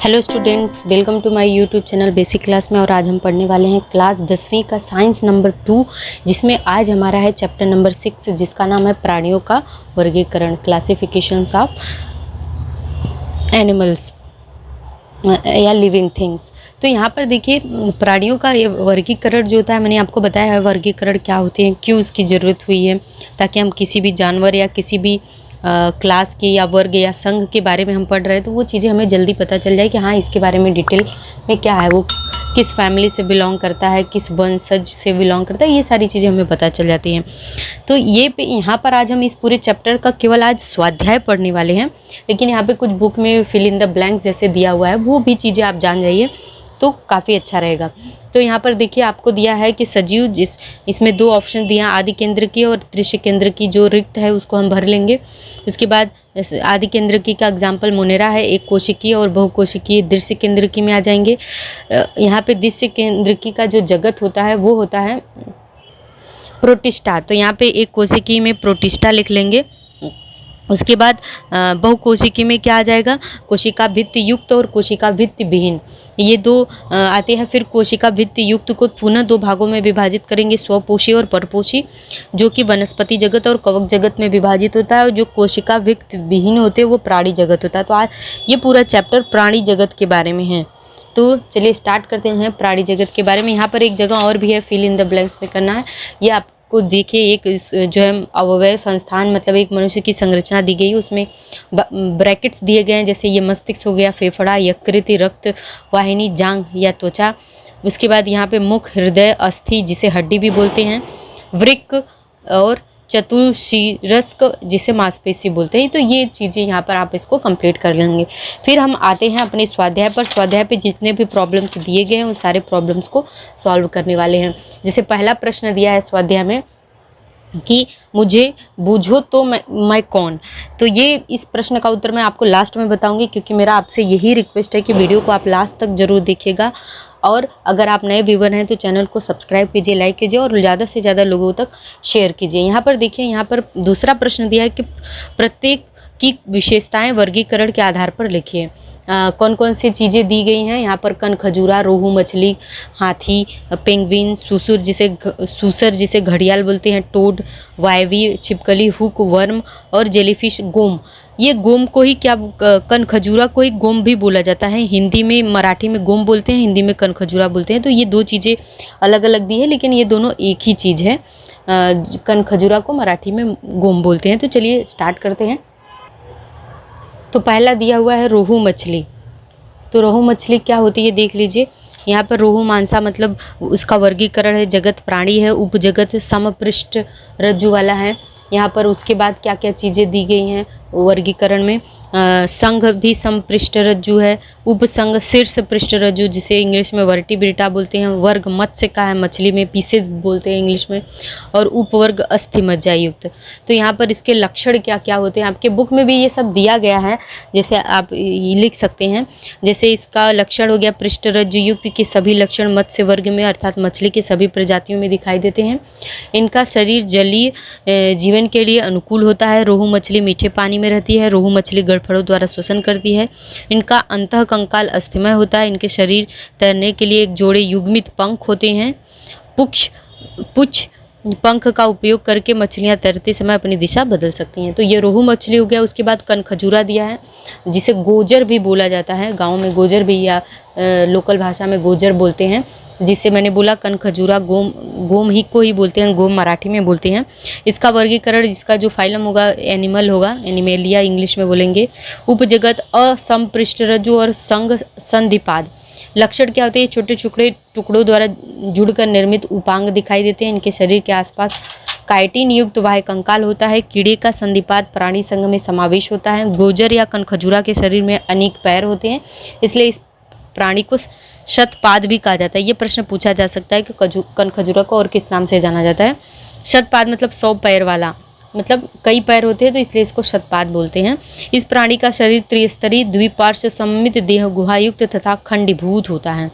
Hello students, welcome to my YouTube channel basic class में। और आज हम पढ़ने वाले हैं क्लास 10वीं का साइंस नंबर 2, जिसमें आज हमारा है चैप्टर नंबर 6, जिसका नाम है प्राणियों का वर्गीकरण, क्लासिफिकेशंस ऑफ एनिमल्स या लिविंग थिंग्स। तो यहाँ पर देखिए, प्राणियों का ये वर्गीकरण जो होता है, मैंने आपको बताया है वर्गीकरण क्या होते हैं, क्यों उसकी ज़रूरत हुई है, ताकि हम किसी भी जानवर या किसी भी क्लास की या वर्ग या संघ के बारे में हम पढ़ रहे हैं तो वो चीज़ें हमें जल्दी पता चल जाए कि हाँ, इसके बारे में डिटेल में क्या है, वो किस फैमिली से बिलोंग करता है, किस वंशज से बिलोंग करता है, ये सारी चीज़ें हमें पता चल जाती हैं। तो ये यहाँ पर आज हम इस पूरे चैप्टर का केवल आज स्वाध्याय पढ़ने वाले हैं, लेकिन यहाँ पे कुछ बुक में फिल इन द ब्लैंक्स जैसे दिया हुआ है, वो भी चीज़ें आप जान जाइए तो काफ़ी अच्छा रहेगा। तो यहाँ पर देखिए, आपको दिया है कि सजीव, इसमें दो ऑप्शन दिए हैं, आदि केंद्र की और दृश्य केंद्र की। जो रिक्त है उसको हम भर लेंगे। उसके बाद आदि केंद्र की का एग्जाम्पल मोनेरा है, एक कोशिकीय और बहुकोशिकीय। दृश्य केंद्र की में आ जाएंगे। यहाँ पे दृश्य केंद्र की का जो जगत होता है वो होता है प्रोटिस्टा। तो यहाँ पे एक कोशिकीय में प्रोटिस्टा लिख लेंगे। उसके बाद बहुकोशिकीय में क्या आ जाएगा, कोशिका भित्ति युक्त और कोशिका भित्ति विहीन, ये दो आते हैं। फिर कोशिका भित्ति युक्त को पुनः दो भागों में विभाजित करेंगे, स्वपोषी और परपोषी, जो कि वनस्पति जगत और कवक जगत में विभाजित होता है। और जो कोशिका भित्ति विहीन होते हैं वो प्राणी जगत होता है। तो आज ये पूरा चैप्टर प्राणी जगत के बारे में है। तो चलिए स्टार्ट करते हैं प्राणी जगत के बारे में। यहाँ पर एक जगह और भी है, फिल इन द ब्लैंक्स में करना है। ये आप को देखिए, एक जो है अवयव संस्थान, मतलब एक मनुष्य की संरचना दी गई, उसमें ब्रैकेट्स दिए गए हैं, जैसे ये मस्तिष्क हो गया, फेफड़ा, यकृत, रक्त वाहिनी, जांघ या त्वचा। उसके बाद यहाँ पे मुख, हृदय, अस्थि जिसे हड्डी भी बोलते हैं, वृक्क और चतुर्शिरस्क जिसे मांसपेशी बोलते हैं। तो ये चीज़ें यहाँ पर आप इसको कंप्लीट कर लेंगे। फिर हम आते हैं अपने स्वाध्याय पर। स्वाध्याय पे जितने भी प्रॉब्लम्स दिए गए हैं उन सारे प्रॉब्लम्स को सॉल्व करने वाले हैं। जैसे पहला प्रश्न दिया है स्वाध्याय में कि मुझे बूझो तो मैं कौन। तो ये इस प्रश्न का उत्तर मैं आपको लास्ट में बताऊंगी, क्योंकि मेरा आपसे यही रिक्वेस्ट है कि वीडियो को आप लास्ट तक जरूर देखिएगा। और अगर आप नए व्यूवर हैं तो चैनल को सब्सक्राइब कीजिए, लाइक कीजिए और ज़्यादा से ज़्यादा लोगों तक शेयर कीजिए। यहाँ पर देखिए, यहाँ पर दूसरा प्रश्न दिया है कि प्रत्येक की विशेषताएं वर्गीकरण के आधार पर लिखिए। कौन कौन सी चीज़ें दी गई हैं यहाँ पर, कन खजूरा, रोहू मछली, हाथी, पेंगुइन, सूसर जिसे घड़ियाल बोलते हैं, टोड, वायवी, छिपकली, हुक, वर्म और जेलीफिश, गोम। ये गोम को ही क्या, कन खजूरा को ही गोम भी बोला जाता है। हिंदी में, मराठी में गोम बोलते हैं, हिंदी में कन खजूरा बोलते हैं। तो ये दो चीज़ें अलग अलग दी है, लेकिन ये दोनों एक ही चीज़ है। कन खजूरा को मराठी में गोम बोलते हैं। तो चलिए स्टार्ट करते हैं। तो पहला दिया हुआ है रोहू मछली। तो रोहू मछली क्या होती है देख लीजिए। यहाँ पर रोहू मांसा मतलब उसका वर्गीकरण है, जगत प्राणी है, उपजगत समपृष्ठ रज्जु वाला है। यहाँ पर उसके बाद क्या क्या चीज़ें दी गई हैं वर्गीकरण में, संघ भी समपृष्ठ रज्जु है, उपसंघ शीर्ष पृष्ठ रज्जु जिसे इंग्लिश में वर्टिब्रेटा बोलते हैं, वर्ग मत्स्य का है, मछली में पीसेस बोलते हैं इंग्लिश में, और उपवर्ग अस्थि मज्जा युक्त। तो यहाँ पर इसके लक्षण क्या क्या होते हैं, आपके बुक में भी ये सब दिया गया है, जैसे आप लिख सकते हैं। जैसे इसका लक्षण हो गया, पृष्ठ रज्जु युक्त के सभी लक्षण मत्स्य वर्ग में अर्थात मछली के सभी प्रजातियों में दिखाई देते हैं। इनका शरीर जलीय जीवन के लिए अनुकूल होता है। रोहू मछली मीठे पानी में रहती है। रोहू मछली गड़फड़ों द्वारा श्वसन करती है। इनका अंतः कंकाल अस्थिमय होता है। इनके शरीर तैरने के लिए एक जोड़े युग्मित पंख होते हैं। पुच्छ पंख का उपयोग करके मछलियां तैरते समय अपनी दिशा बदल सकती हैं। तो ये रोहू मछली हो गया। उसके बाद कन खजूरा दिया है, जिसे गोजर भी बोला जाता है। गाँव में गोजर भी, या लोकल भाषा में गोजर बोलते हैं, जिससे मैंने बोला कन खजूरा, गोम ही को ही बोलते हैं, गोम मराठी में बोलते हैं। इसका वर्गीकरण, जिसका जो फाइलम होगा एनिमल होगा, एनिमेलिया इंग्लिश में बोलेंगे। उपजगत असमपृष्ठ रज्जु और संघ संधिपाद। लक्षण क्या होते हैं, छोटे टुकड़ों द्वारा जुड़कर निर्मित उपांग दिखाई देते हैं। इनके शरीर के आसपास काइटिन युक्त बाह्य कंकाल होता है। कीड़े का संधिपाद प्राणी संघ में समावेश होता है। गोजर या कन खजूरा के शरीर में अनेक पैर होते हैं, इसलिए इस प्राणी को शतपाद भी कहा जाता है। ये प्रश्न पूछा जा सकता है कि कन खजूरा को और किस नाम से जाना जाता है। शतपाद मतलब 100 पैर वाला, मतलब कई पैर होते हैं, तो इसलिए इसको शतपाद बोलते हैं। इस प्राणी का शरीर त्रिस्तरीय, द्विपार्श्व सममित देह गुहायुक्त तथा खंडीभूत होता है।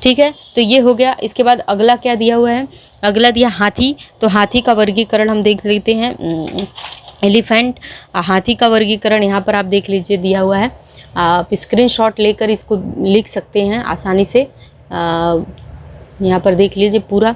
ठीक है, तो ये हो गया। इसके बाद अगला क्या दिया हुआ है, अगला दिया हाथी। तो हाथी का वर्गीकरण हम देख लेते हैं। एलिफेंट, हाथी का वर्गीकरण यहाँ पर आप देख लीजिए दिया हुआ है। आप स्क्रीनशॉट लेकर इसको लिख सकते हैं आसानी से। यहाँ पर देख लीजिए पूरा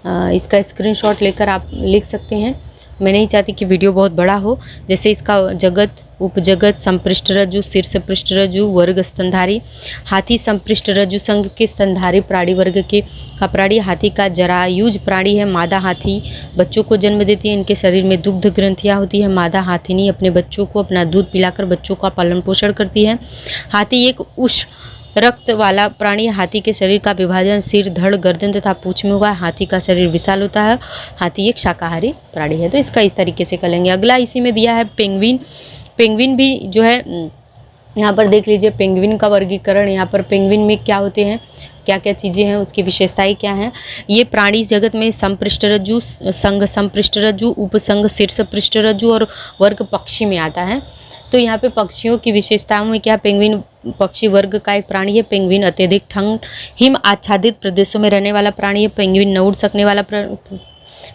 इसका स्क्रीनशॉट लेकर आप लिख सकते हैं। मैं नहीं चाहती कि वीडियो बहुत बड़ा हो। जैसे इसका जगत, उपजगत, संपृष्ठरज्जु, शीर्ष पृष्ठरज्जु, वर्ग स्तनधारी। हाथी संपृष्ठरज्जु संघ के स्तनधारी प्राणी वर्ग के का प्राणी। हाथी का जरायुज प्राणी है। मादा हाथी बच्चों को जन्म देती है। इनके शरीर में दुग्ध ग्रंथियाँ होती है। मादा हाथिनी अपने बच्चों को अपना दूध पिलाकर बच्चों का पालन पोषण करती है। हाथी एक उष्ण रक्त वाला प्राणी। हाथी के शरीर का विभाजन सिर, धड़, गर्दन तथा पूंछ में हुआ है। हाथी का शरीर विशाल होता है। हाथी एक शाकाहारी प्राणी है। तो इसका इस तरीके से कर लेंगे। अगला इसी में दिया है पेंगुइन। पेंगुइन भी जो है यहाँ पर देख लीजिए पेंगुइन का वर्गीकरण। यहाँ पर पेंगुइन में क्या होते हैं, क्या क्या चीज़ें हैं, उसकी विशेषताएं क्या हैं। ये प्राणी जगत में संपृष्ठरज्जु, संघ संपृष्ठरज्जु, उपसंघ शीर्ष पृष्ठरज्जु और वर्ग पक्षी में आता है। तो यहाँ पे पक्षियों की विशेषताओं में क्या, पेंगुइन पक्षी वर्ग का एक प्राणी है। पेंगुइन अत्यधिक ठंड हिम आच्छादित प्रदेशों में रहने वाला प्राणी है। पेंगुइन न उड़ सकने वाला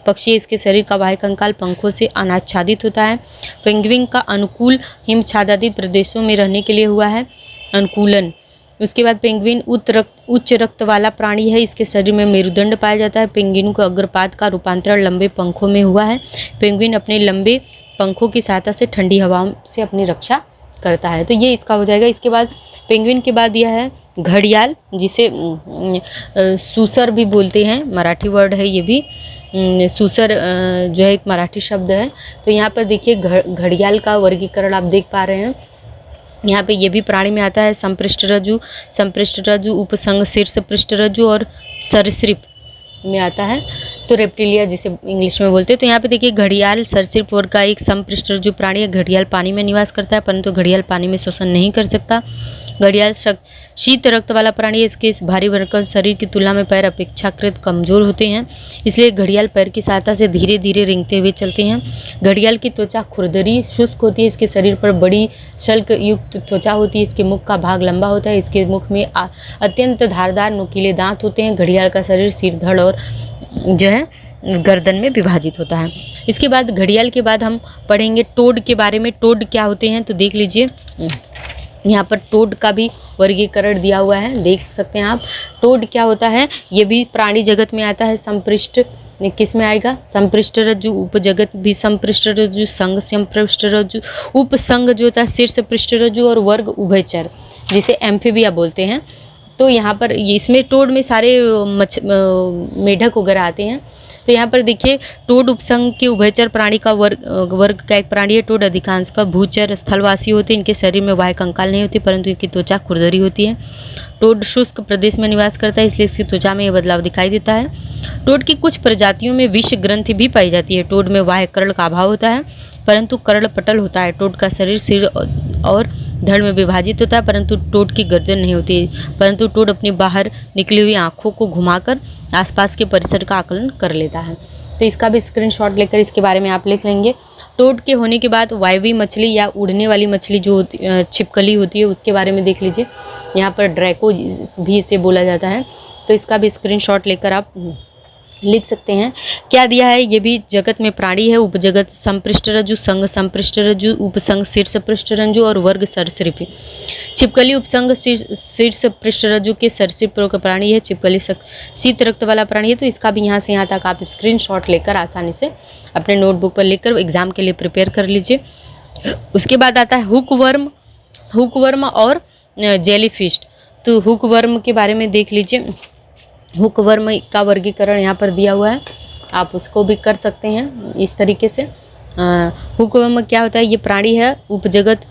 पक्षी। इसके शरीर का बाह्य कंकाल पंखों से अनाच्छादित होता है। पेंगुइन का अनुकूल हिमच्छादित प्रदेशों में रहने के लिए हुआ है अनुकूलन। उसके बाद पेंगुइन उच्च रक्त वाला प्राणी है। इसके शरीर में मेरुदंड पाया जाता है। पेंगुइन को अग्रपाद का रूपांतरण लंबे पंखों में हुआ है। पेंगुइन अपने लंबे पंखों की सहायता से ठंडी हवाओं से अपनी रक्षा करता है। तो ये इसका हो जाएगा। इसके बाद पेंगुइन के बाद यह है घड़ियाल, जिसे सूसर भी बोलते हैं, मराठी वर्ड है ये भी। सूसर जो है एक मराठी शब्द है। तो यहाँ पर देखिए घड़ियाल का वर्गीकरण आप देख पा रहे हैं। यहाँ पे ये भी प्राणी में आता है। संपृष्ठरज्जु, संपृष्ठरज्जु, उपसंघ शीर्ष पृष्ठरज्जु और सरीसृप में आता है। तो रेप्टिलिया जिसे इंग्लिश में बोलते हैं। तो यहाँ पे देखिए घड़ियाल सरीसृप वर्ग का एक संपृष्ठरज्जु प्राणी है। घड़ियाल पानी में निवास करता है, परंतु घड़ियाल पानी में श्वसन नहीं कर सकता। घड़ियाल शीत रक्त वाला प्राणी है। इसके इस भारी भरकम शरीर की तुलना में पैर अपेक्षाकृत कमजोर होते हैं, इसलिए घड़ियाल पैर की सहायता से धीरे धीरे रेंगते हुए चलते हैं। घड़ियाल की त्वचा खुरदरी शुष्क होती है। इसके शरीर पर बड़ी शल्क युक्त त्वचा होती है। इसके मुख का भाग लंबा होता है। इसके मुख में अत्यंत धारदार नुकीले दांत होते हैं। घड़ियाल का शरीर सिर, धड़ और जो है गर्दन में विभाजित होता है। इसके बाद घड़ियाल के बाद हम पढ़ेंगे टोड के बारे में। टोड क्या होते हैं तो देख लीजिए, यहाँ पर टोड का भी वर्गीकरण दिया हुआ है, देख सकते हैं आप। टोड क्या होता है, ये भी प्राणी जगत में आता है। संपृष्ठ किस में आएगा, संपृष्ठरज्जु, उपजगत भी संपृष्ठरज्जु, संघ संपृष्ठरज्जु, उपसंघ जो होता है शीर्ष पृष्ठरज्जु और वर्ग उभयचर जिसे एम्फीबिया बोलते हैं। तो यहाँ पर इसमें टोड में सारे मेढक वगैरह आते हैं। तो यहाँ पर देखिए टोड उपसंघ के उभयचर प्राणी का वर्ग का एक प्राणी है। टोड अधिकांश का भूचर स्थलवासी होते हैं। इनके शरीर में बाह्य कंकाल नहीं होती, परंतु इनकी त्वचा खुरदरी होती है। टोड शुष्क प्रदेश में निवास करता है, इसलिए इसकी त्वचा में यह बदलाव दिखाई देता है। टोड की कुछ प्रजातियों में विष ग्रंथि भी पाई जाती है। टोड में बाह्य कर्ण का अभाव होता है, परंतु कर्ण पटल होता है। टोड का शरीर सिर और धड़ में विभाजित होता है, परंतु टोड की गर्दन नहीं होती। परंतु टोड अपनी बाहर निकली हुई आँखों को घुमाकर आसपास के परिसर का आकलन कर लेता है। तो इसका भी स्क्रीनशॉट लेकर इसके बारे में आप लिख लेंगे। टोड के होने के बाद वायवी मछली या उड़ने वाली मछली जो छिपकली होती है उसके बारे में देख लीजिए। यहाँ पर ड्रैको भी इसे बोला जाता है। तो इसका भी स्क्रीनशॉट लेकर आप लिख सकते हैं। क्या दिया है, ये भी जगत में प्राणी है। उपजगत संपृष्ठरज्जु, संघ संपृष्ठरज्जु, उपसंघ शीर्ष पृष्ठरज्जु और वर्ग सरीसृप। छिपकली उपसंघ शीर्ष पृष्ठरज्जु के सरीसृप का प्राणी है। छिपकली शीत रक्त वाला प्राणी है। तो इसका भी यहाँ से यहाँ तक आप स्क्रीनशॉट लेकर आसानी से अपने नोटबुक पर लिखकर एग्जाम के लिए प्रिपेयर कर लीजिए। उसके बाद आता है हुकवर्म और जेलीफिश। तो हुकवर्म के बारे में देख लीजिए। हुकवर्म का वर्गीकरण यहाँ पर दिया हुआ है, आप उसको भी कर सकते हैं इस तरीके से। हुकवर्म क्या होता है, ये प्राणी है। उपजगत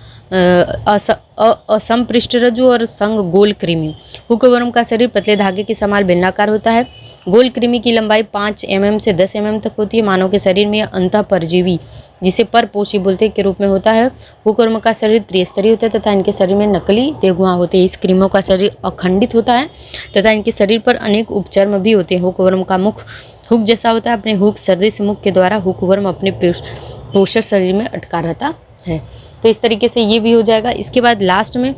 असंपृष्ठरज्जु और संघ गोल कृमि। हुकवर्म का शरीर पतले धागे के समान बेलनाकार होता है। गोल कृमि की लंबाई 5 mm से 10 mm तक होती है। मानव के शरीर में अंतः परजीवी जिसे परपोषी बोलते के रूप में होता है। हुकवर्म का शरीर त्रिस्तरीय होता है तथा इनके शरीर में नकली देहगुहा होते हैं। इस कृमियों का शरीर अखंडित होता है तथा इनके शरीर पर अनेक उपचर्म भी होते हैं। हुकवर्म का मुख हुक जैसा होता है। अपने हुक सदृश मुख के द्वारा हुकवर्म अपने पोषक शरीर में अटका रहता है। तो इस तरीके से ये भी हो जाएगा। इसके बाद लास्ट में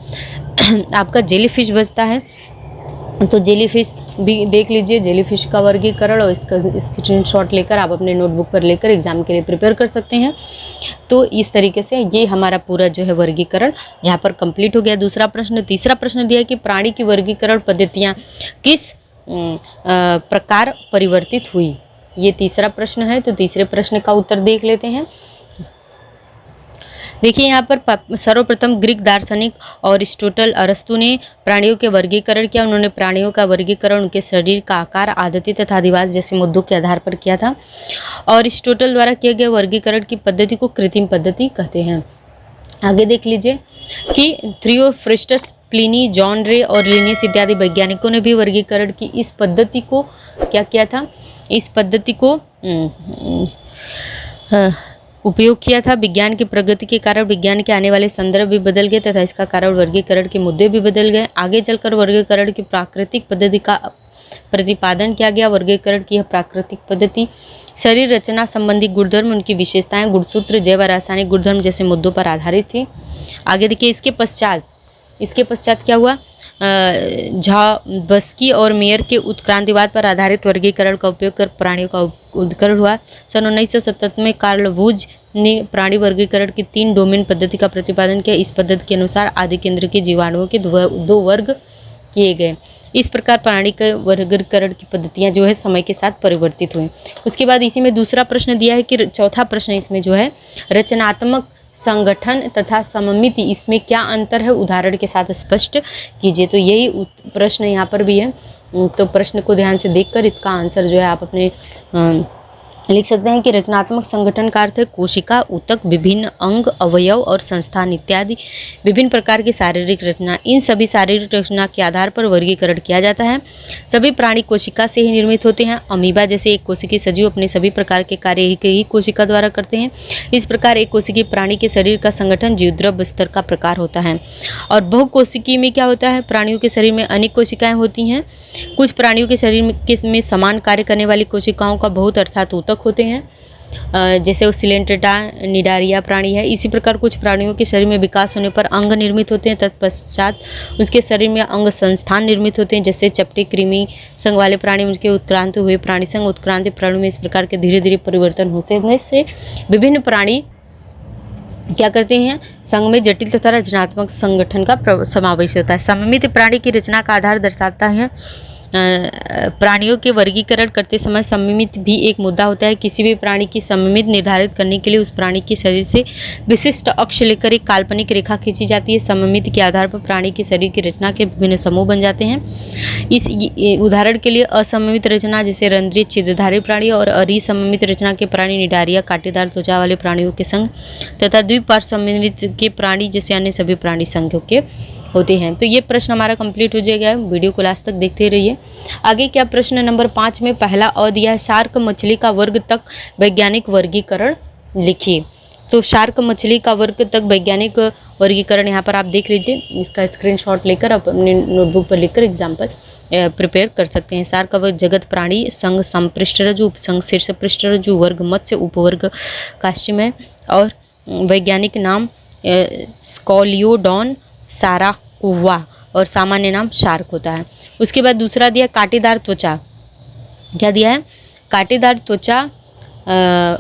आपका जेलीफिश बचता है। तो जेलीफिश भी देख लीजिए, जेलीफिश का वर्गीकरण, और इसका स्क्रीनशॉट लेकर आप अपने नोटबुक पर लेकर एग्जाम के लिए प्रिपेयर कर सकते हैं। तो इस तरीके से ये हमारा पूरा जो है वर्गीकरण यहाँ पर कंप्लीट हो गया। दूसरा प्रश्न, तीसरा प्रश्न दिया कि प्राणी की वर्गीकरण पद्धतियाँ किस प्रकार परिवर्तित हुई, ये तीसरा प्रश्न है। तो तीसरे प्रश्न का उत्तर देख लेते हैं। देखिए यहाँ पर सर्वप्रथम ग्रीक दार्शनिक अरिस्टोटल अरस्तु ने प्राणियों के वर्गीकरण किया। उन्होंने प्राणियों का वर्गीकरण उनके शरीर का आकार, आदतें तथा अधिवास जैसे मुद्दों के आधार पर किया था। अरिस्टोटल द्वारा किए गए वर्गीकरण की पद्धति को कृत्रिम पद्धति कहते हैं। आगे देख लीजिए कि थियोफ्रिस्टस, प्लिनी, जॉन रे और लिनियस इत्यादि वैज्ञानिकों ने भी वर्गीकरण की इस पद्धति को क्या किया था, इस पद्धति को उपयोग किया था। विज्ञान की प्रगति के कारण विज्ञान के आने वाले संदर्भ भी बदल गए तथा इसका कारण वर्गीकरण के मुद्दे भी बदल गए। आगे चलकर वर्गीकरण की प्राकृतिक पद्धति का प्रतिपादन किया गया। वर्गीकरण की यह प्राकृतिक पद्धति शरीर रचना संबंधी गुणधर्म, उनकी विशेषताएं, गुणसूत्र, जैव रासायनिक गुणधर्म जैसे मुद्दों पर आधारित थी। आगे देखिए इसके पश्चात क्या हुआ, झाबस्की और मेयर के उत्क्रांतिवाद पर आधारित वर्गीकरण का उपयोग कर प्राणियों का उद्करण हुआ। सन 1977 में कार्ल वुज ने प्राणी वर्गीकरण की 3 डोमेन पद्धति का प्रतिपादन किया। इस पद्धति के अनुसार आदि केंद्र के जीवाणुओं के 2 वर्ग किए गए। इस प्रकार प्राणी के वर्गीकरण की पद्धतियां जो है समय के साथ परिवर्तित हुई। उसके बाद इसी में दूसरा प्रश्न दिया है कि चौथा प्रश्न इसमें जो है रचनात्मक संगठन तथा सममिति, इसमें क्या अंतर है, उदाहरण के साथ स्पष्ट कीजिए। तो यही प्रश्न यहाँ पर भी है। तो प्रश्न को ध्यान से देखकर इसका आंसर जो है आप अपने लिख सकते हैं कि रचनात्मक संगठन का अर्थ है कोशिका, ऊतक, विभिन्न अंग, अवयव और संस्थान इत्यादि विभिन्न प्रकार की शारीरिक रचना। इन सभी शारीरिक रचना के आधार पर वर्गीकरण किया जाता है। सभी प्राणी कोशिका से ही निर्मित होते हैं। अमीबा जैसे एक कोशिकीय सजीव अपने सभी प्रकार के कार्य एक ही कोशिका द्वारा करते हैं। इस प्रकार एक कोशिकीय प्राणी के शरीर का संगठन जीवद्रव्य स्तर का प्रकार होता है। और बहुकोशिकीय में क्या होता है, प्राणियों के शरीर में अनेक कोशिकाएं होती हैं। कुछ प्राणियों के शरीर में समान कार्य करने वाली कोशिकाओं का बहुत अर्थात ऊतक होते हैं, जैसे वो सिलेंट्रेटा निडारिया प्राणी है। इसी प्रकार कुछ प्राणियों के शरीर में विकास होने पर अंग निर्मित होते हैं, तत्पश्चात उसके शरीर में अंग संस्थान निर्मित होते हैं, जैसे चपटे कृमि संघ वाले प्राणी, उनके उत्क्रांत हुए प्राणी संघ। उत्क्रांति प्राणियों में इस प्रकार के धीरे धीरे परिवर्तन होने से विभिन्न प्राणी क्या करते हैं, संघ में जटिल तथा रचनात्मक संगठन का समावेश होता है। सममित प्राणी की रचना का आधार दर्शाता है। प्राणियों के वर्गीकरण करते समय सममित भी एक मुद्दा होता है। किसी भी प्राणी की सममित निर्धारित करने के लिए उस प्राणी के शरीर से विशिष्ट अक्ष लेकर एक काल्पनिक रेखा खींची जाती है। सममित के आधार पर प्राणी के शरीर की रचना के विभिन्न समूह बन जाते हैं। इस उदाहरण के लिए असममित रचना जैसे रंध्रीय छिद्रधारी प्राणी और असममित रचना के प्राणी निडारिया कांटेदार त्वचा वाले प्राणियों के संघ तथा द्विपार्श्व सममित के प्राणी जैसे अन्य सभी प्राणी संघों के होते हैं। तो ये प्रश्न हमारा कंप्लीट हो जाएगा। वीडियो को लास्ट तक देखते रहिए। आगे क्या प्रश्न नंबर 5 में पहला अ दिया है, शार्क मछली का वर्ग तक वैज्ञानिक वर्गीकरण लिखिए। तो शार्क मछली का वर्ग तक वैज्ञानिक वर्गीकरण यहाँ पर आप देख लीजिए। इसका स्क्रीनशॉट लेकर आप अपने नोटबुक पर लिखकर एग्जाम पर प्रिपेयर कर सकते हैं। शार्क का वर्ग जगत प्राणी संघ संपृष्ठरज्जु, उपसंघ शीर्ष पृष्ठरज्जु, वर्ग मत्स्य, उपवर्ग कास्टिम है और वैज्ञानिक नाम स्कॉलियोडॉन साराकोवा और सामान्य नाम शार्क होता है। उसके बाद दूसरा दिया कांटेदार त्वचा। क्या दिया है, कांटेदार त्वचा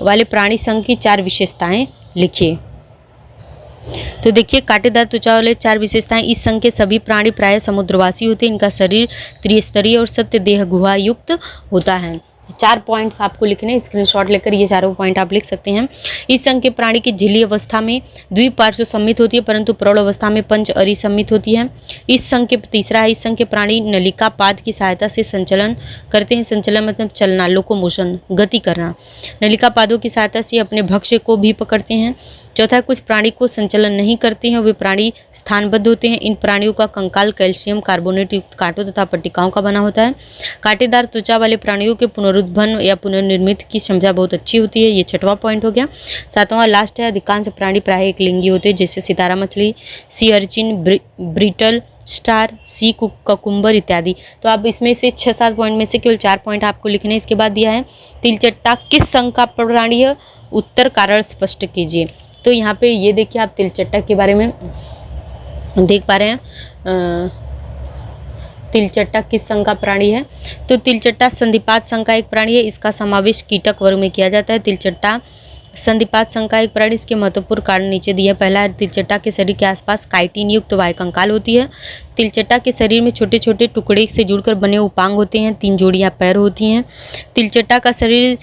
वाले प्राणी संघ की 4 विशेषताएं लिखिए। तो देखिए कांटेदार त्वचा वाले 4 विशेषताएं। इस संघ के सभी प्राणी प्रायः समुद्रवासी होते हैं। इनका शरीर त्रिस्तरीय और सत्य देह गुहा युक्त होता है। 4 पॉइंट्स आपको लिखने, स्क्रीनशॉट लेकर ये चारों पॉइंट आप लिख सकते हैं। इस संघ के प्राणी की झिल्ली अवस्था में द्विपार्श्व सम्मित होती है परंतु प्रौढ़ अवस्था में पंच अरी सम्मित होती है। इस संघ के तीसरा है, इस संघ के प्राणी नलिका पाद की सहायता से संचलन करते हैं। संचलन मतलब चलना, लोकोमोशन, गति करना। नलिका पादों की सहायता से अपने भक्ष्य को भी पकड़ते हैं। चौथा, कुछ प्राणी को संचलन नहीं करते हैं, वे प्राणी स्थानबद्ध होते हैं। इन प्राणियों का कंकाल कैल्शियम कार्बोनेट युक्त कांटों तथा पट्टिकाओं का बना होता है। कांटेदार त्वचा वाले प्राणियों के पुनरुत्थान या पुनर्निर्मित की क्षमता बहुत अच्छी होती है। ये 6वां पॉइंट हो गया। 7वां लास्ट है, अधिकांश प्राणी प्राय एक लिंगी होते हैं, जैसे सितारा मछली, सी अर्चिन, ब्रिटल स्टार, सी ककुम्बर इत्यादि। तो आप इसमें से 6-7 पॉइंट में से केवल 4 पॉइंट आपको लिखने। इसके बाद दिया है तिलचट्टा किस संघ का प्राणी है, उत्तर कारण स्पष्ट कीजिए। तो यहाँ पे ये देखिए आप तिलचट्टा के बारे में देख पा रहे हैं। तिलचट्टा किस संघ का प्राणी है? तो तिलचट्टा संधिपाद संघ का एक प्राणी है। इसका समावेश कीटक वर्ग में किया जाता है। तिलचट्टा संधिपाद संघ का एक प्राणी, इसके महत्वपूर्ण कारण नीचे दिए। पहला है, तिलचट्टा के शरीर के आसपास काइटिन युक्त वाय कंकाल होती है। तिलचट्टा के शरीर में छोटे छोटे टुकड़े से जुड़कर बने उपांग होते हैं। 3 जोड़ियां पैर होती हैं। तिलचट्टा का शरीर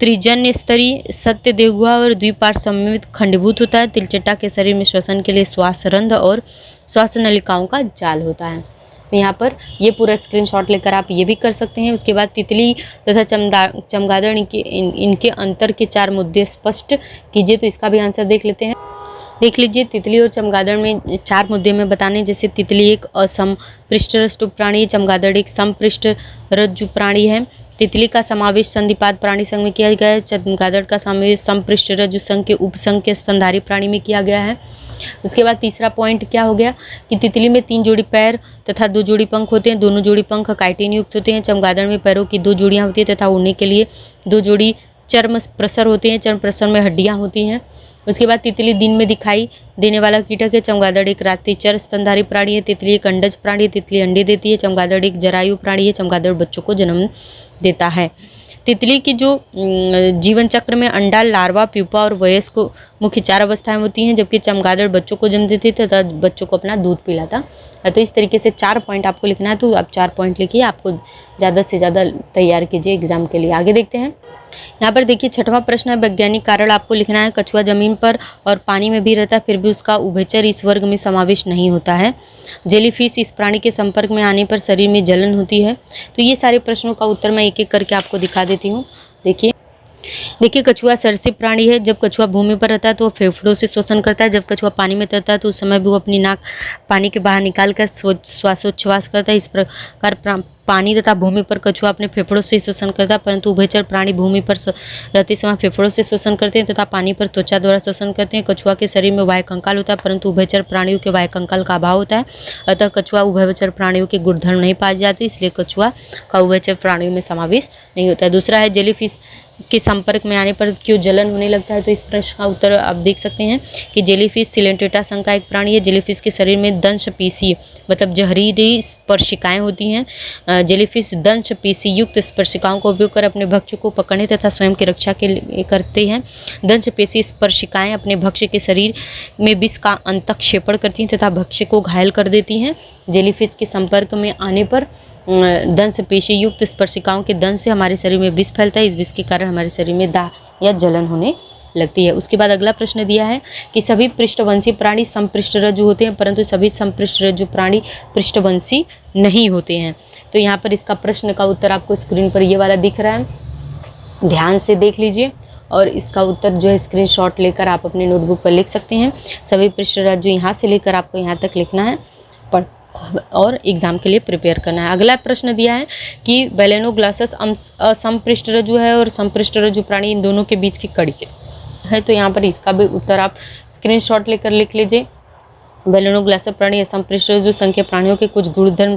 त्रिजन्य स्तरीय सत्य देहुआ और द्विपार्श्व सममित खंडीभूत होता है। तिलचट्टा के शरीर में श्वसन के लिए श्वास रंध्र और श्वास नलिकाओं का जाल होता है। तो यहाँ पर ये पूरा स्क्रीनशॉट लेकर आप ये भी कर सकते हैं। उसके बाद तितली तथा चमगादड़ इनके अंतर के 4 मुद्दे स्पष्ट कीजिए। तो इसका भी आंसर देख लेते हैं। देख लीजिए, तितली और चमगादड़ में 4 मुद्दे में बताने, जैसे तितली एक असमपृष्ठरज्जु प्राणी, चमगादड़ एक समपृष्ठरज्जु प्राणी है। तितली का समावेश संधिपाद प्राणी संघ में किया गया है। चमगादड़ का समावेश समपृष्ठरज्जु संघ के उपसंघ के स्तनधारी प्राणी में किया गया है। उसके बाद तीसरा पॉइंट क्या हो गया कि तितली में 3 जोड़ी पैर तथा 2 जोड़ी पंख होते हैं। दोनों जोड़ी पंख काइटिन युक्त होते हैं। चमगादड़ में पैरों की 2 जोड़ियां होती है तथा उड़ने के लिए 2 जोड़ी चर्म प्रसर होते हैं। चर्म प्रसर में हड्डियां होती हैं। उसके बाद तितली दिन में दिखाई देने वाला कीटक है। चमगादड़ एक रात्रिचर स्तनधारी प्राणी है। तितली एक अंडज प्राणी है। तितली अंडे देती है। चमगादड़ एक जरायु प्राणी है। चमगादड़ बच्चों को जन्म देता है। तितली की जो जीवन चक्र में अंडा, लार्वा, प्यूपा और वयस्क को मुख्य 4 अवस्थाएं होती हैं, जबकि चमगादड़ बच्चों को जन्म देती है तथा बच्चों को अपना दूध पिलाता है। तो इस तरीके से 4 पॉइंट आपको लिखना है। तो आप 4 पॉइंट लिखिए, आपको ज़्यादा से ज़्यादा तैयार कीजिए एग्जाम के लिए। आगे देखते हैं। यहाँ पर देखिए 6वां प्रश्न है, वैज्ञानिक कारण आपको लिखना है। कछुआ जमीन पर और पानी में भी रहता है, फिर भी उसका उभयचर इस वर्ग में समावेश नहीं होता है। जेलीफिश इस प्राणी के संपर्क में आने पर शरीर में जलन होती है। तो ये सारे प्रश्नों का उत्तर मैं एक एक करके आपको दिखा देती हूँ। देखिए कछुआ सरीसृप प्राणी है। जब कछुआ भूमि पर रहता है तो वह फेफड़ों से श्वसन करता है। जब कछुआ पानी में तैरता है तो उस समय भी वो अपनी नाक पानी के बाहर निकालकर श्वासोच्छ्वास करता है। इस प्रकार पानी तथा भूमि पर कछुआ अपने फेफड़ों से श्वसन करता है, परंतु उभयचर प्राणी भूमि पर रहते समय फेफड़ों से श्वसन करते हैं तथा पानी पर त्वचा द्वारा श्वसन करते हैं। कछुआ के शरीर में वाय कंकाल होता है, परंतु उभयचर प्राणियों के वाय कंकाल का अभाव होता है। अतः कछुआ उभयचर प्राणियों के गुणधर्म नहीं पाए जाते, इसलिए कछुआ का उभयचर प्राणियों में समावेश नहीं होता है। दूसरा है, जेलीफिश के संपर्क में आने पर क्यों जलन होने लगता है? तो इस प्रश्न का उत्तर आप देख सकते हैं कि जेलीफिश सिलेंट्रेटा संघ का एक प्राणी है। जेलीफिश के शरीर में दंश पेशी मतलब जहरीली स्पर्शिकाएं होती हैं। जेलीफिश दंश पेशी युक्त स्पर्शिकाओं का उपयोग कर अपने भक्ष्य को पकड़ने तथा स्वयं की रक्षा के लिए करते हैं। दंश पेशी स्पर्शिकाएं अपने भक्ष्य के शरीर में विष का अंतःक्षेपण करती हैं तथा भक्ष्य को घायल कर देती हैं। जेलीफिश के संपर्क में आने पर दंश पेशी युक्त स्पर्शिकाओं के दंश से हमारे शरीर में विष फैलता है। इस विष के कारण हमारे शरीर में दाह या जलन होने लगती है। उसके बाद अगला प्रश्न दिया है कि सभी पृष्ठवंशी प्राणी समपृष्ठरज्जु होते हैं, परंतु सभी समपृष्ठरज्जु प्राणी पृष्ठवंशी नहीं होते हैं। तो यहाँ पर इसका प्रश्न का उत्तर आपको स्क्रीन पर ये वाला दिख रहा है, ध्यान से देख लीजिए और इसका उत्तर जो है स्क्रीनशॉट लेकर आप अपने नोटबुक पर लिख सकते हैं। सभी पृष्ठरज्जु यहाँ से लेकर आपको यहाँ तक लिखना है और एग्जाम के लिए प्रिपेयर करना है। अगला प्रश्न दिया है कि बेलेनोग्लासस असमपृष्ठरज्जु है और समपृष्ठरज्जु प्राणी इन दोनों के बीच की कड़ी है। तो यहाँ पर इसका भी उत्तर आप स्क्रीनशॉट लेकर लिख लीजिए। बेलेनोग्लासस प्राणी असमपृष्ठरज्जु संघ के प्राणियों के कुछ गुणधर्म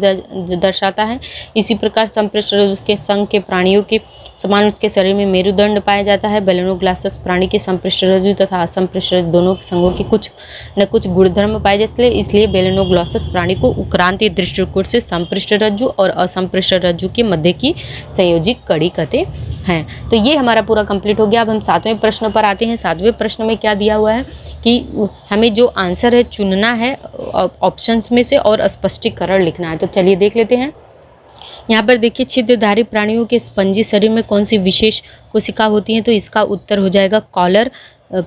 दर्शाता है। इसी प्रकार समपृष्ठरज्जु के संघ के प्राणियों के समान उसके शरीर में मेरुदंड पाया जाता है। बेलेनोग्लासस प्राणी के समपृष्ठरज्जु तथा असमपृष्ठरज्जु दोनों संघों के कुछ न कुछ गुणधर्म पाए जाते, इसलिए बेलेनोग्लासस प्राणी को उक्रांतीय दृष्टिकोण से समपृष्ठरज्जु और असमपृष्ठरज्जु के मध्य की संयोजित कड़ी कहते हैं। तो ये हमारा पूरा कंप्लीट हो गया। अब हम 7वें प्रश्न पर आते हैं। 7वें प्रश्न में क्या दिया हुआ है कि हमें जो आंसर है चुनना है ऑप्शंस में से और स्पष्टीकरण लिखना है। तो चलिए देख लेते हैं। यहाँ पर देखिए छिद्रधारी प्राणियों के स्पंजी शरीर में कौन सी विशेष कोशिका होती हैं? तो इसका उत्तर हो जाएगा कॉलर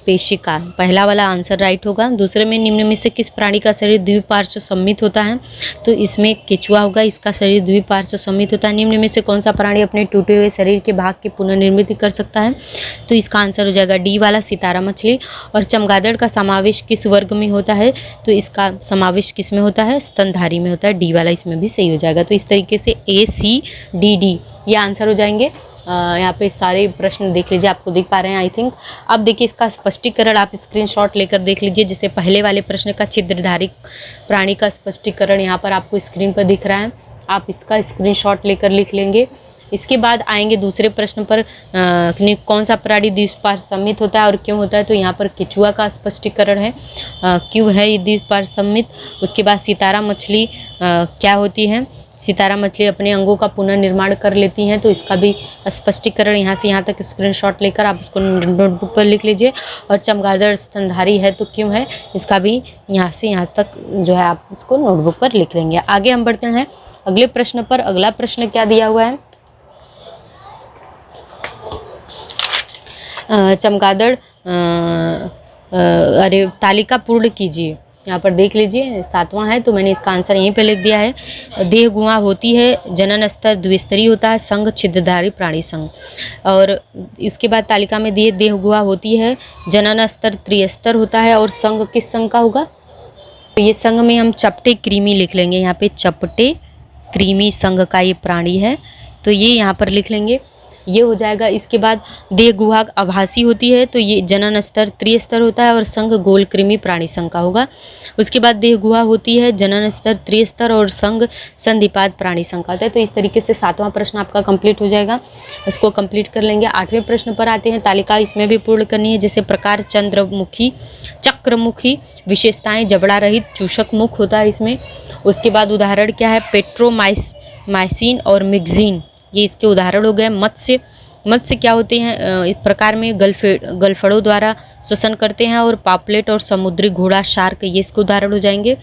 पेशिका। पहला वाला आंसर राइट होगा। दूसरे में निम्न में से किस प्राणी का शरीर द्विपार्श्व सममित होता है? तो इसमें केचुआ होगा, इसका शरीर द्विपार्श्व सममित होता है। निम्न में से कौन सा प्राणी अपने टूटे हुए शरीर के भाग की पुनर्निर्मित कर सकता है? तो इसका आंसर हो जाएगा डी वाला सितारा मछली। और चमगादड़ का समावेश किस वर्ग में होता है? तो इसका समावेश किस में होता है? स्तनधारी में होता है। डी वाला इसमें भी सही हो जाएगा। तो इस तरीके से ए सी डी डी ये आंसर हो जाएंगे। यहाँ पे सारे प्रश्न देख लीजिए, आपको दिख पा रहे हैं आई थिंक। अब देखिए इसका स्पष्टीकरण आप स्क्रीनशॉट लेकर देख लीजिए। जैसे पहले वाले प्रश्न का छिद्रधारी प्राणी का स्पष्टीकरण यहाँ पर आपको स्क्रीन पर दिख रहा है, आप इसका स्क्रीनशॉट लेकर लिख लेंगे। इसके बाद आएंगे दूसरे प्रश्न पर, कौन सा प्राणी द्विपार्श्व सममित होता है और क्यों होता है? तो यहाँ पर केचुआ का स्पष्टीकरण है, क्यों है ये द्विपार्श्व सममित। उसके बाद सितारा मछली क्या होती है? सितारा मछली अपने अंगों का पुनर्निर्माण कर लेती हैं, तो इसका भी स्पष्टीकरण यहाँ से यहाँ तक स्क्रीनशॉट लेकर आप इसको नोटबुक पर लिख लीजिए। और चमगादड़ स्तनधारी है तो क्यों है, इसका भी यहाँ से यहाँ तक जो है आप इसको नोटबुक पर लिख लेंगे। आगे हम बढ़ते हैं अगले प्रश्न पर। अगला प्रश्न क्या दिया हुआ है, चमगादड़ अरे तालिका पूर्ण कीजिए। यहाँ पर देख लीजिए 7वां है, तो मैंने इसका आंसर यहीं पे लिख दिया है। देह गुहा होती है, जनन स्तर द्विस्तरीय होता है, संघ छिद्रधारी प्राणी संघ। और इसके बाद तालिका में दिए देह गुहा होती है, जनन स्तर त्रिस्तर होता है, और संघ किस संघ का होगा, तो ये संघ में हम चपटे कृमि लिख लेंगे। यहाँ पे चपटे कृमि संघ का ये प्राणी है, तो ये यहाँ पर लिख लेंगे, ये हो जाएगा। इसके बाद देह गुहा आभासी होती है, तो ये जनन स्तर त्रिस्तर होता है, और संघ गोल कृमि प्राणी संघ का होगा। उसके बाद देह गुहा होती है, जनन स्तर त्रिस्तर, और संघ संधिपाद प्राणी संघ का होता है। तो इस तरीके से 7वां प्रश्न आपका कंप्लीट हो जाएगा, इसको कंप्लीट कर लेंगे। 8वें प्रश्न पर आते हैं, तालिका इसमें भी पूर्ण करनी है। जैसे प्रकार चंद्रमुखी, चक्रमुखी, विशेषताएं जबड़ा रहित चूषक मुख होता है इसमें। उसके बाद उदाहरण क्या है, पेट्रोमाइसिन और मिक्सिन, ये इसके उदाहरण हो गए। मत्स्य क्या होते हैं, इस प्रकार में गलफड़ों द्वारा श्वसन करते हैं, और पापलेट और समुद्री घोड़ा शार्क, ये इसके उदाहरण हो जाएंगे।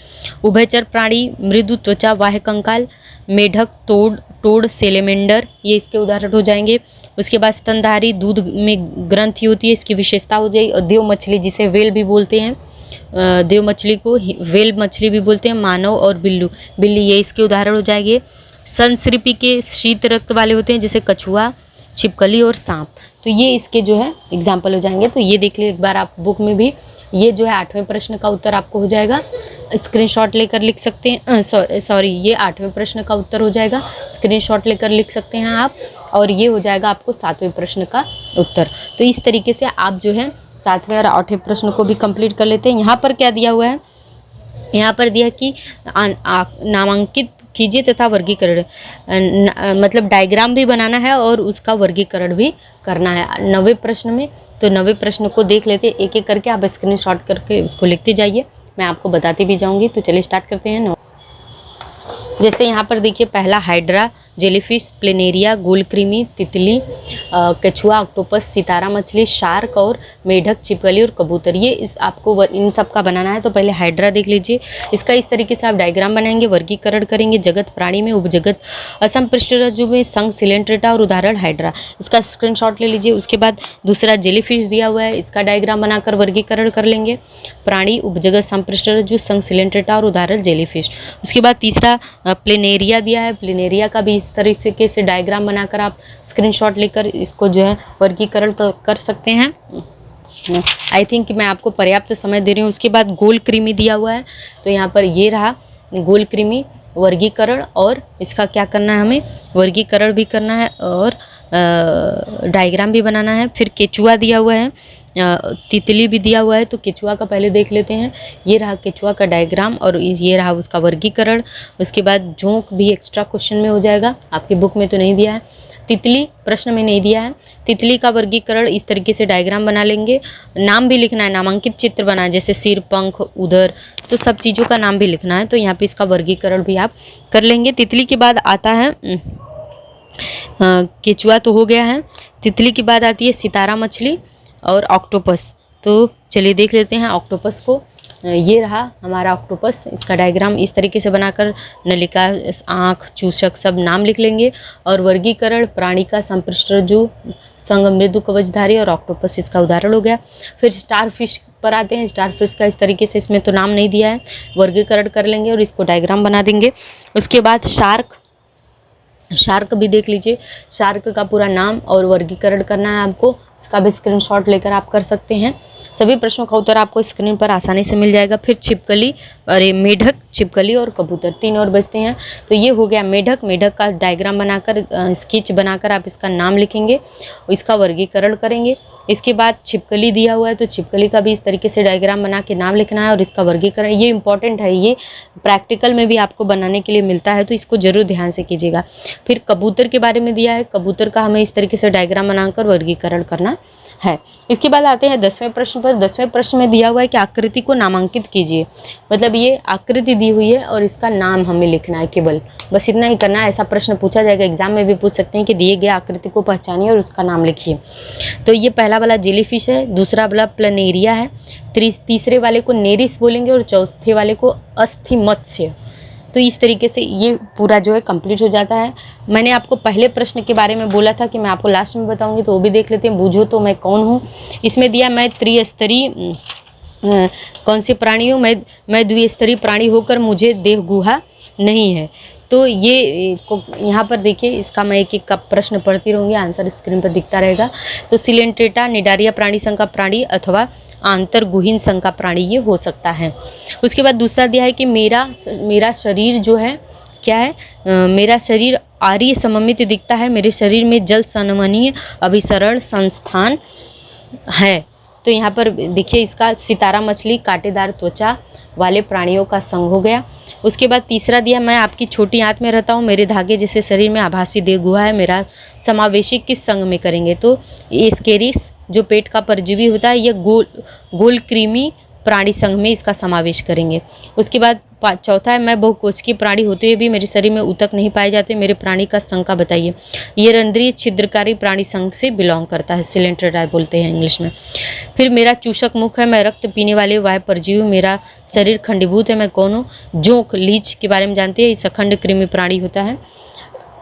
उभयचर प्राणी, मृदु त्वचा वाह्य कंकाल, मेढक, टोड, सेलेमेंडर, ये इसके उदाहरण हो जाएंगे। उसके बाद स्तनधारी, दूध में ग्रंथि होती है, इसकी विशेषता हो जाएगी। और देव मछली, जिसे वेल भी बोलते हैं, देव मछली को वेल मछली भी बोलते हैं। मानव और बिल्ली, ये इसके उदाहरण हो जाएंगे। सरीसृप के शीत रक्त वाले होते हैं, जैसे कछुआ, छिपकली और सांप, तो ये इसके जो है एग्जाम्पल हो जाएंगे। तो ये देख लीजिए एक बार आप बुक में भी, ये जो है 8वें प्रश्न का उत्तर आपको हो जाएगा, स्क्रीनशॉट लेकर लिख सकते हैं। सॉरी ये 8वें प्रश्न का उत्तर हो जाएगा, स्क्रीनशॉट लेकर लिख सकते हैं आप। और ये हो जाएगा आपको 7वें प्रश्न का उत्तर। तो इस तरीके से आप जो है 7वें और 8वें प्रश्न को भी कंप्लीट कर लेते हैं। यहाँ पर क्या दिया हुआ है, यहाँ पर दिया कि नामांकित कीजिए तथा वर्गीकरण, मतलब डायग्राम भी बनाना है और उसका वर्गीकरण भी करना है 9वें प्रश्न में। तो 9वें प्रश्न को देख लेते हैं एक एक करके, आप स्क्रीनशॉट करके उसको लिखते जाइए, मैं आपको बताती भी जाऊंगी। तो चलिए स्टार्ट करते हैं। जैसे यहाँ पर देखिए, पहला हाइड्रा, जेलीफिश, प्लेनेरिया, गोलकृमि, तितली, कछुआ, ऑक्टोपस, सितारा मछली, शार्क और मेढक, छिपकली और कबूतर, ये इस आपको इन सब का बनाना है। तो पहले हाइड्रा देख लीजिए, इसका इस तरीके से आप डायग्राम बनाएंगे, वर्गीकरण करेंगे। जगत प्राणी में, उपजगत, असम पृष्ठरज्जु में, संघ सिलेंट्रेटा और उदाहरण हाइड्रा, इसका स्क्रीनशॉट ले लीजिए। उसके बाद दूसरा जेलीफिश दिया हुआ है, इसका डायग्राम बनाकर वर्गीकरण कर लेंगे। प्राणी, उपजगत, संपृष्ठरज्जु, संघ सिलेंट्रेटा और उदाहरण जेलीफिश। उसके बाद तीसरा प्लेनेरिया दिया है, प्लेनेरिया का भी इस तरीके से डायग्राम बनाकर आप स्क्रीनशॉट लेकर इसको जो है वर्गीकरण कर सकते हैं। आई थिंक मैं आपको पर्याप्त समय दे रही हूँ। उसके बाद गोल कृमि दिया हुआ है, तो यहाँ पर ये रहा गोल कृमि, वर्गीकरण, और इसका क्या करना है, हमें वर्गीकरण भी करना है और डायग्राम भी बनाना है। फिर केचुआ दिया हुआ है, तितली भी दिया हुआ है, तो केचुआ का पहले देख लेते हैं। ये रहा केचुआ का डायग्राम और ये रहा उसका वर्गीकरण। उसके बाद जोंक भी एक्स्ट्रा क्वेश्चन में हो जाएगा, आपकी बुक में तो नहीं दिया है। तितली प्रश्न में नहीं दिया है। तितली का वर्गीकरण इस तरीके से डायग्राम बना लेंगे, नाम भी लिखना है, नामांकित चित्र बनाए, जैसे सिर, पंख, उदर, तो सब चीज़ों का नाम भी लिखना है। तो यहाँ पे इसका वर्गीकरण भी आप कर लेंगे। तितली के बाद आता है केचुआ, तो हो गया है। तितली के बाद आती है सितारा मछली और ऑक्टोपस। तो चलिए देख लेते हैं ऑक्टोपस को। ये रहा हमारा ऑक्टोपस, इसका डायग्राम इस तरीके से बनाकर नलिका, आँख, चूषक सब नाम लिख लेंगे। और वर्गीकरण प्राणी का संपृष्ठरज्जु, संघ मृदु कवचधारी और ऑक्टोपस इसका उदाहरण हो गया। फिर स्टार फिश पर आते हैं। स्टार फिश का इस तरीके से, इसमें तो नाम नहीं दिया है, वर्गीकरण कर लेंगे और इसको डायग्राम बना देंगे। उसके बाद शार्क भी देख लीजिए, शार्क का पूरा नाम और वर्गीकरण करना है आपको, इसका भी स्क्रीनशॉट लेकर आप कर सकते हैं। सभी प्रश्नों का उत्तर आपको स्क्रीन पर आसानी से मिल जाएगा। फिर छिपकली, अरे मेढक, छिपकली और कबूतर, 3 और बचते हैं। तो ये हो गया मेढक। मेढक का डायग्राम बनाकर, स्केच बनाकर आप इसका नाम लिखेंगे, इसका वर्गीकरण करेंगे। इसके बाद छिपकली दिया हुआ है, तो छिपकली का भी इस तरीके से डायग्राम बना के नाम लिखना है और इसका वर्गीकरण, ये इंपॉर्टेंट है, ये प्रैक्टिकल में भी आपको बनाने के लिए मिलता है, तो इसको जरूर ध्यान से कीजिएगा। फिर कबूतर के बारे में दिया है, कबूतर का हमें इस तरीके से डायग्राम बनाकर वर्गीकरण करना है। इसके बाद आते हैं 10वें प्रश्न पर। 10वें प्रश्न में दिया हुआ है कि आकृति को नामांकित कीजिए, मतलब ये आकृति दी हुई है और इसका नाम हमें लिखना है केवल, बस इतना ही करना है। ऐसा प्रश्न पूछा जाएगा एग्जाम में भी पूछ सकते हैं कि दिए गए आकृति को पहचानिए और उसका नाम लिखिए। तो ये पहला वाला जेलीफिश है, दूसरा वाला प्लनेरिया है, तीसरे वाले को नेरिस बोलेंगे और चौथे वाले को अस्थिमत्स्य। तो इस तरीके से ये पूरा जो है कंप्लीट हो जाता है। मैंने आपको पहले प्रश्न के बारे में बोला था कि मैं आपको लास्ट में बताऊंगी, तो वो भी देख लेते हैं। बूझो तो मैं कौन हूँ। इसमें दिया मैं त्रिस्तरीय कौन से प्राणी हूँ, मैं द्विस्तरीय प्राणी होकर मुझे देह गुहा नहीं है। तो ये यहाँ पर देखिए, इसका मैं एक एक का प्रश्न पढ़ती रहूँगी, आंसर स्क्रीन पर दिखता रहेगा। तो सिलेंट्रेटा निडारिया प्राणी संघ का प्राणी अथवा आंतरगुहीन संघ का प्राणी ये हो सकता है। उसके बाद दूसरा दिया है कि मेरा शरीर जो है क्या है, मेरा शरीर आर्य सममित दिखता है, मेरे शरीर में जल संवहनीय अभिसरण संस्थान है। तो यहाँ पर देखिए, इसका सितारा मछली कांटेदार त्वचा वाले प्राणियों का संघ हो गया। उसके बाद तीसरा दिया, मैं आपकी छोटी आंत में रहता हूँ, मेरे धागे जैसे शरीर में आभासी देह गुहा है, मेरा समावेशी किस संघ में करेंगे। तो ये स्केरिस जो पेट का परजीवी होता है, ये गोल कृमि प्राणी संघ में इसका समावेश करेंगे। उसके बाद चौथा है, मैं बहुकोशिकीय प्राणी होते हुए भी मेरे शरीर में ऊतक नहीं पाए जाते, मेरे प्राणी का संघ का बताइए। ये रंध्रीय छिद्रकारी प्राणी संघ से बिलोंग करता है, सिलेंट्रेटा बोलते हैं इंग्लिश में। फिर मेरा चूषक मुख है, मैं रक्त पीने वाले वायु परजीवी, मेरा शरीर खंडीभूत है, मैं कौन हूँ। जोंक लीच के बारे में जानते हैं, इस अखंड कृमि प्राणी होता है।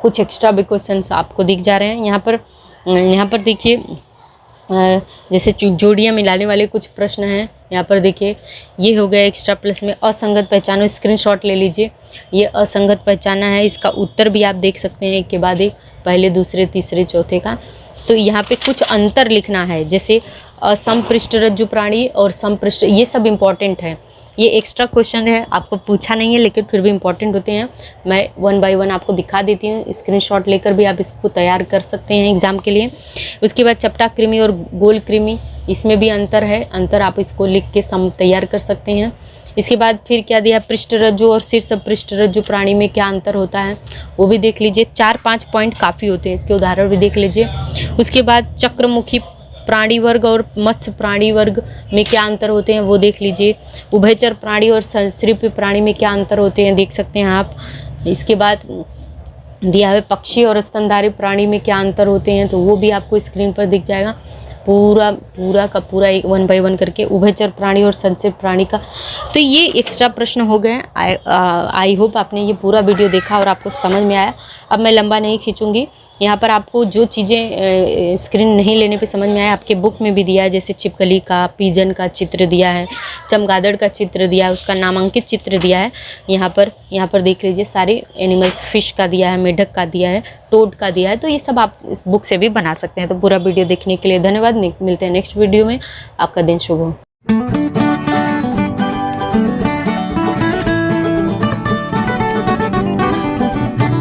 कुछ एक्स्ट्रा भी क्वेश्चन आपको दिख जा रहे हैं यहाँ पर देखिए, जैसे जोड़ियाँ मिलाने वाले कुछ प्रश्न हैं। यहाँ पर देखिए, ये हो गया एक्स्ट्रा प्लस में असंगत पहचानो, स्क्रीनशॉट ले लीजिए। ये असंगत पहचाना है, इसका उत्तर भी आप देख सकते हैं एक के बाद एक, पहले दूसरे तीसरे चौथे का। तो यहाँ पे कुछ अंतर लिखना है, जैसे असमपृष्ठरज्जु प्राणी और समपृष्ठ, ये सब इम्पॉर्टेंट है। ये एक्स्ट्रा क्वेश्चन है, आपको पूछा नहीं है लेकिन फिर भी इम्पॉर्टेंट होते हैं। मैं 1 बाय 1 आपको दिखा देती हूँ, स्क्रीनशॉट लेकर भी आप इसको तैयार कर सकते हैं एग्जाम के लिए। उसके बाद चपटा कृमि और गोल कृमि, इसमें भी अंतर है, अंतर आप इसको लिख के तैयार कर सकते हैं। इसके बाद फिर क्या दिया, पृष्ठरज्जु और शीर्ष पृष्ठरज्जु प्राणी में क्या अंतर होता है वो भी देख लीजिए। 4-5 पॉइंट काफ़ी होते हैं, इसके उदाहरण भी देख लीजिए। उसके बाद चक्रमुखी प्राणी वर्ग और मत्स्य प्राणी वर्ग में क्या अंतर होते हैं वो देख लीजिए। उभयचर प्राणी और सरीसृप प्राणी में क्या अंतर होते हैं देख सकते हैं आप। इसके बाद दिया है पक्षी और स्तनधारी प्राणी में क्या अंतर होते हैं, तो वो भी आपको स्क्रीन पर दिख जाएगा पूरा का पूरा 1 बाय 1 करके, उभयचर प्राणी और सरीसृप प्राणी का। तो ये एक्स्ट्रा प्रश्न हो गए। आई होप आपने ये पूरा वीडियो देखा और आपको समझ में आया। अब मैं लंबा नहीं खींचूंगी। यहाँ पर आपको जो चीज़ें स्क्रीन नहीं लेने पे समझ में आया, आपके बुक में भी दिया है, जैसे छिपकली का, पिजन का चित्र दिया है, चमगादड़ का चित्र दिया है, उसका नामांकित चित्र दिया है। यहाँ पर देख लीजिए, सारे एनिमल्स, फिश का दिया है, मेढक का दिया है, टोड का दिया है। तो ये सब आप इस बुक से भी बना सकते हैं। तो पूरा वीडियो देखने के लिए धन्यवाद। मिलते हैं नेक्स्ट वीडियो में। आपका दिन शुभ हो।